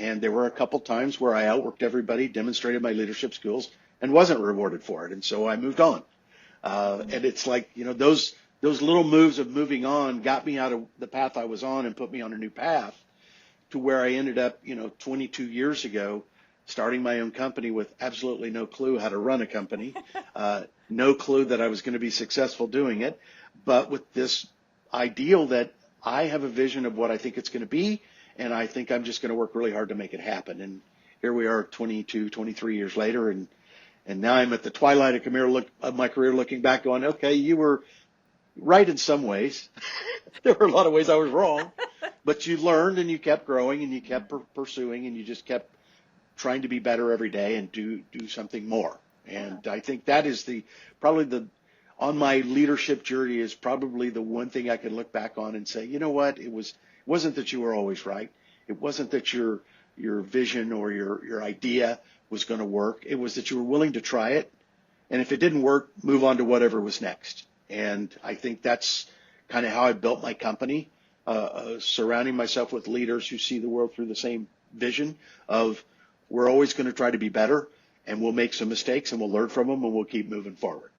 And there were a couple times where I outworked everybody, demonstrated my leadership skills, and wasn't rewarded for it. And so I moved on. And it's like, those little moves of moving on got me out of the path I was on and put me on a new path to where I ended up, 22 years ago, starting my own company with absolutely no clue how to run a company, no clue that I was going to be successful doing it, but with this ideal that I have a vision of what I think it's going to be, and I think I'm just going to work really hard to make it happen. And here we are 22, 23 years later, and now I'm at the twilight of my career looking back going, okay, you were right in some ways. There were a lot of ways I was wrong, but you learned and you kept growing and you kept pursuing and you just kept trying to be better every day and do something more. And I think that is on my leadership journey is probably the one thing I can look back on and say, you know what, it wasn't that you were always right. It wasn't that your vision or your idea was going to work. It was that you were willing to try it. And if it didn't work, move on to whatever was next. And I think that's kind of how I built my company, surrounding myself with leaders who see the world through the same vision of we're always going to try to be better, and we'll make some mistakes and we'll learn from them and we'll keep moving forward.